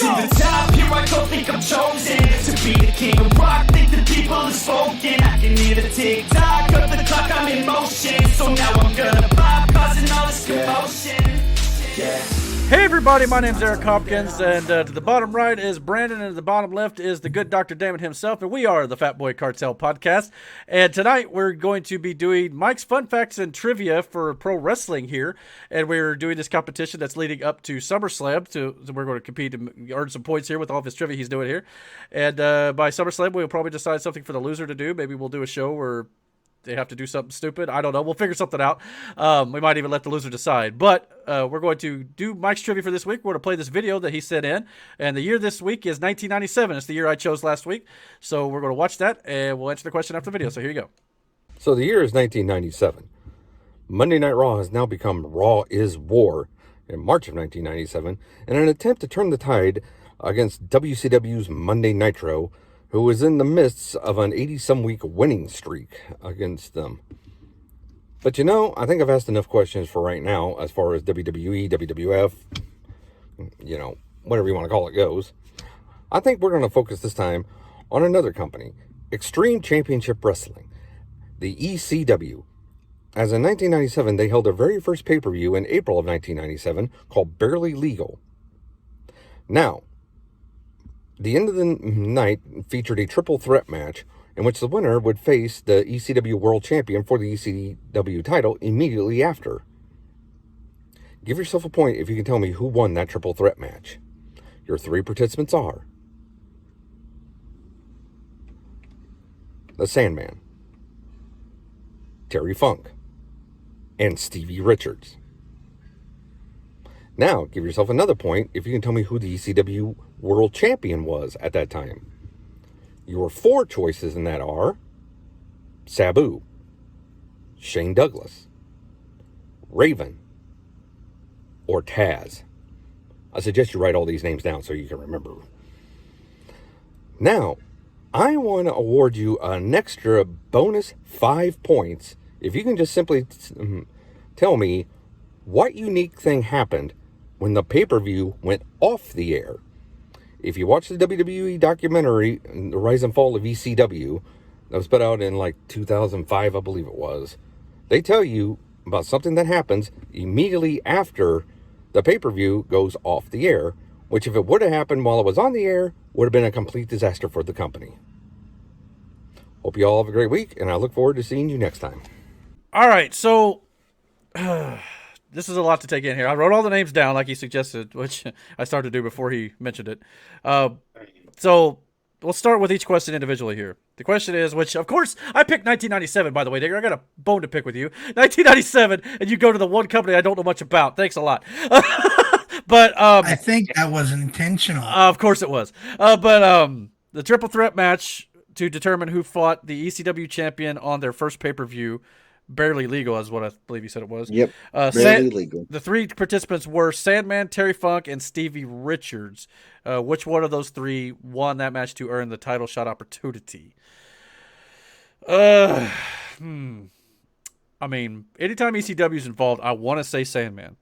to the top, here I go, think I'm chosen to be the king of rock, think the people have spoken. I can hear the tick-tock of the clock, I'm in motion. So now I'm gonna pop, causing all this commotion. Yeah. Hey everybody, my name's Eric Hopkins, and to the bottom right is Brandon, and to the bottom left is the good Dr. Damon himself, and we are the Fat Boy Cartel podcast. And tonight we're going to be doing Mike's Fun Facts and Trivia for pro wrestling here, and we're doing this competition that's leading up to SummerSlam. So we're going to compete and earn some points here with all of his trivia he's doing here. And by SummerSlam, we'll probably decide something for the loser to do. Maybe we'll do a show where they have to do something stupid. I don't know. We'll figure something out. We might even let the loser decide. But we're going to do Mike's trivia for this week. We're going to play this video that he sent in. And the year this week is 1997. It's the year I chose last week. So we're going to watch that, and we'll answer the question after the video. So here you go. So the year is 1997. Monday Night Raw has now become Raw is War in March of 1997 in an attempt to turn the tide against WCW's Monday Nitro, who was in the midst of an 80-some-week winning streak against them. But you know, I think I've asked enough questions for right now as far as WWE, WWF, you know, whatever you want to call it goes. I think we're going to focus this time on another company, Extreme Championship Wrestling, the ECW. As in 1997, they held their very first pay-per-view in April of 1997 called Barely Legal. Now, the end of the night featured a triple threat match in which the winner would face the ECW World Champion for the ECW title immediately after. Give yourself a point if you can tell me who won that triple threat match. Your three participants are the Sandman, Terry Funk, and Stevie Richards. Now, give yourself another point if you can tell me who the ECW World Champion was at that time. Your four choices in that are Sabu, Shane Douglas, Raven, or Taz. I suggest you write all these names down so you can remember. Now, I want to award you an extra bonus 5 points if you can just simply tell me what unique thing happened when the pay-per-view went off the air. If you watch the WWE documentary, The Rise and Fall of ECW, that was put out in like 2005, I believe it was, they tell you about something that happens immediately after the pay-per-view goes off the air, which if it would have happened while it was on the air, would have been a complete disaster for the company. Hope you all have a great week, and I look forward to seeing you next time. All right, so this is a lot to take in here. I wrote all the names down like he suggested, which I started to do before he mentioned it. So we'll start with each question individually here. The question is, which of course I picked 1997, by the way, Digger. I got a bone to pick with you. 1997, and you go to the one company I don't know much about. Thanks a lot. But I think that was intentional. Of course it was. But the triple threat match to determine who fought the ECW champion on their first pay-per-view, Barely Legal is what I believe you said it was. Yep, Barely Legal. The three participants were Sandman, Terry Funk, and Stevie Richards. Which one of those three won that match to earn the title shot opportunity? I mean, anytime ECW is involved, I want to say Sandman.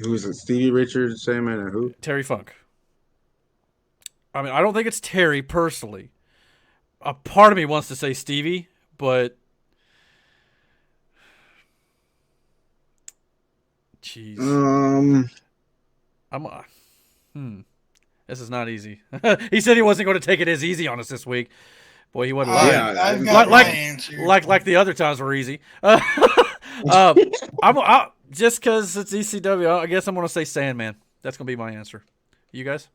Who is it? Stevie Richards, Sandman, and who? Terry Funk. I mean, I don't think it's Terry personally. A part of me wants to say Stevie, but jeez, this is not easy. He said he wasn't going to take it as easy on us this week. Boy, he wasn't. I've got my answer. Like the other times were easy. Just because it's ECW, I guess I'm going to say Sandman. That's going to be my answer. You guys?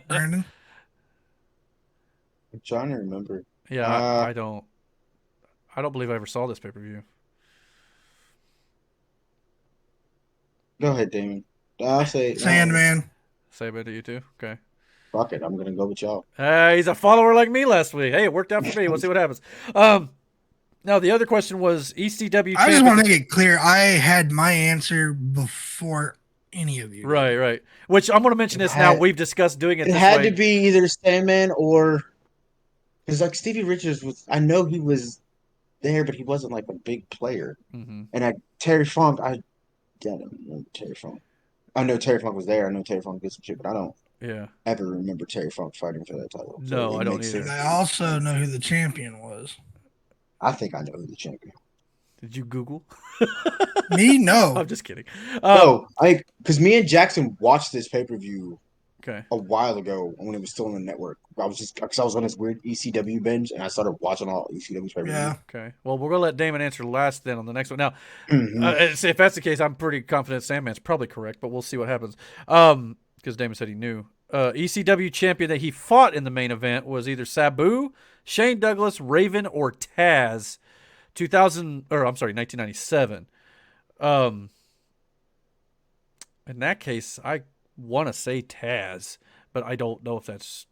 Brandon? I'm trying to remember. Yeah, I don't believe I ever saw this pay-per-view. Go ahead, Damon. I'll say Sandman. Sandman to you too? Okay. Fuck it, I'm gonna go with y'all. He's a follower like me last week. Hey, it worked out for me. We'll see what happens. Now the other question was ECW. I just want to make it clear. I had my answer before any of you. Right. Which I'm going to mention this now. We've discussed doing it. It this had way. to be either Sandman or because like Stevie Richards was. I know he was there, but he wasn't like a big player. Mm-hmm. And Terry Funk, I don't know Terry Funk. I know Terry Funk was there. I know Terry Funk did some shit, but I don't Yeah. ever remember Terry Funk fighting for that title. So No, it I don't makes either. And sense. I also know who the champion was. I think I know who the champion. Did you Google? Me, no. I'm just kidding. No, because me and Jackson watched this pay-per-view Okay. a while ago when it was still on the network. I was just because I was on this weird ECW binge and I started watching all ECW's pay-per-view. Yeah. Okay. Well, we're gonna let Damon answer last then on the next one. Now, Mhm. if that's the case, I'm pretty confident Sandman's probably correct, but we'll see what happens. Because Damon said he knew. ECW champion that he fought in the main event was either Sabu, Shane Douglas, Raven, or Taz. 1997. In that case, I want to say Taz, but I don't know if that's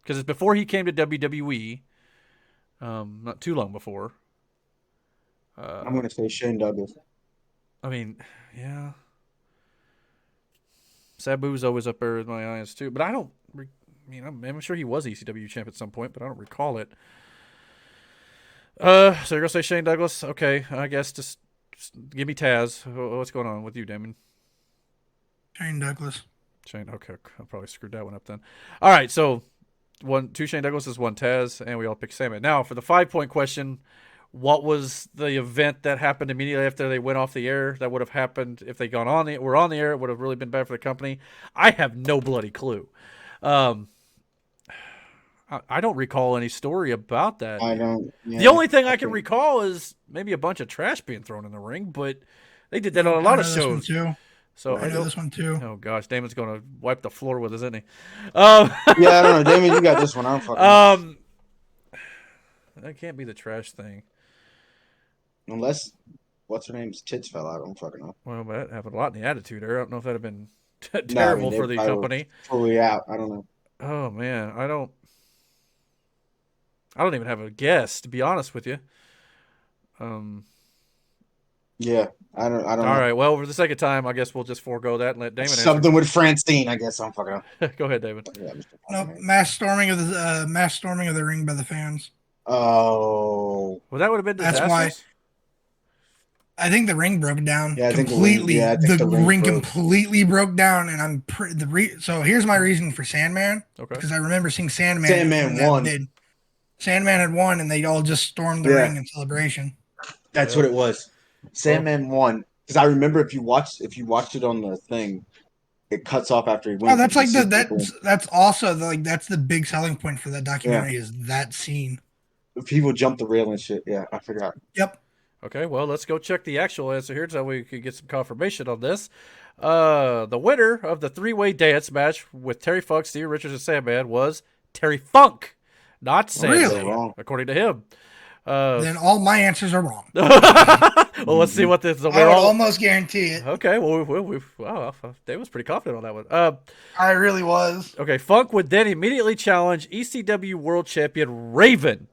because it's before he came to WWE. Not too long before. I'm gonna say Shane Douglas. I mean, yeah. Sabu's always up there in my eyes too, but I don't. I'm sure he was ECW champ at some point, but I don't recall it. So you're gonna say Shane Douglas? Okay, I guess just give me Taz. What's going on with you, Damon? Shane Douglas. Shane. Okay, I probably screwed that one up then. All right, so two Shane Douglases, one Taz, and we all pick Sandman. Now for the 5-point question, what was the event that happened immediately after they went off the air? That would have happened if they were on the air. It would have really been bad for the company. I have no bloody clue. I don't recall any story about that. I don't. Yeah, The only thing I can recall is maybe a bunch of trash being thrown in the ring, but they did that on a lot of I know this one shows. too. So I know this one too. Oh gosh, Damon's gonna wipe the floor with us, isn't he? Yeah, I don't know, Damon. You got this one. I'm fucking. That can't be the trash thing. Unless what's her name's tits fell out. I don't fucking know. Well, that happened a lot in the Attitude Era. I don't know if that'd have been No, I terrible mean, for the they probably were company. fully out. I don't know. Oh man, I don't even have a guess, to be honest with you. Yeah, I don't. All know. right, well, for the second time, I guess we'll just forego that and let Damon Something with Francine. I guess I'm fucking up. answer. Go ahead, David. Yeah, No, mass storming of the ring by the fans. Oh, Well, that would have been That's disastrous. why I think the ring broke down Yeah, I think completely. I think the ring broke. completely broke down, and so here's my reason for Sandman. Okay. Because I remember seeing Sandman. Sandman won. Sandman had won, and they all just stormed the ring in celebration. That's what it was. Sandman won because I remember if you watched it on the thing, it cuts off after he wins. Oh, that's like that's also that's the big selling point for that documentary is that scene. People jump the rail and shit. Yeah, I forgot. Yep. Okay, well, let's go check the actual answer here so we can get some confirmation on this. The winner of the three-way dance match with Terry Funk, Steve Richards, and Sandman was Terry Funk, not Sandman, Really? according to him. Then all my answers are wrong. Well, let's see what this. I would almost guarantee it. Okay, well, wow, Dave was pretty confident on that one. I really was. Okay, Funk would then immediately challenge ECW World Champion Raven.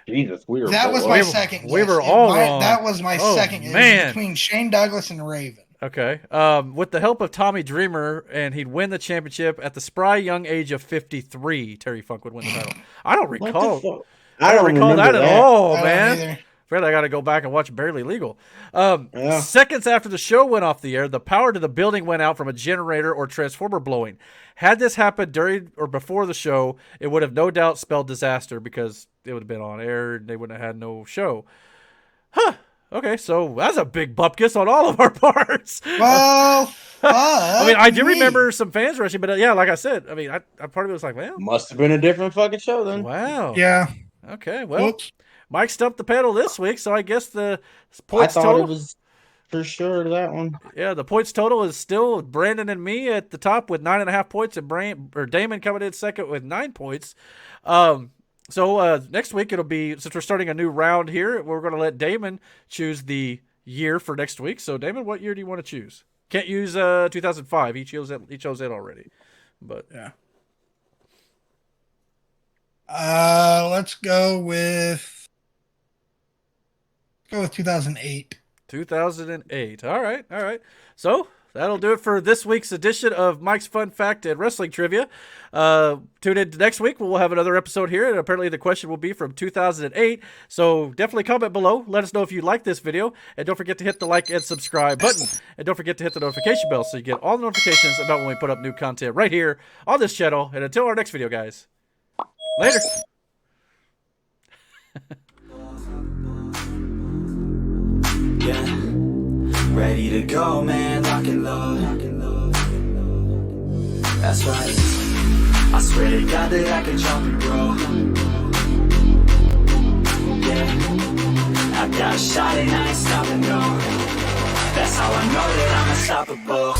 Jesus, that was my second. We were all wrong. That was my second. Man. It was between Shane Douglas and Raven. Okay. With the help of Tommy Dreamer, and he'd win the championship at the spry young age of 53. Terry Funk would win the title. I don't recall. I don't recall that at all, man. Fairly, I got to go back and watch Barely Legal. Seconds after the show went off the air, the power to the building went out from a generator or transformer blowing. Had this happened during or before the show, it would have no doubt spelled disaster because it would have been on air and they wouldn't have had no show. Huh. Okay, so that's a big bupkis on all of our parts. Well, I mean, I do remember some fans rushing, but yeah, like I said, I mean, I part of it was like, well, must have been a different fucking show then. Wow. Yeah. Okay, well, Mike stumped the pedal this week, so I guess the points total. I thought total it was for sure that one. Yeah, the points total is still Brandon and me at the top with 9.5 points, and Damon coming in second with 9 points. So next week it'll be, since we're starting a new round here, we're going to let Damon choose the year for next week. So Damon, what year do you want to choose? Can't use 2005. He chose it already. But yeah. Let's go with 2008. 2008. All right. So that'll do it for this week's edition of Mike's Fun Fact and Wrestling Trivia. Tune in next week. We'll have another episode here, and apparently the question will be from 2008. So definitely comment below. Let us know if you like this video, and don't forget to hit the like and subscribe button. And don't forget to hit the notification bell so you get all the notifications about when we put up new content right here on this channel. And until our next video, guys, later. Yeah, ready to go, man, lock and load. That's right, I swear to God that I can jump and grow. Yeah, I got a shot and I ain't stopping, no. That's how I know that I'm unstoppable.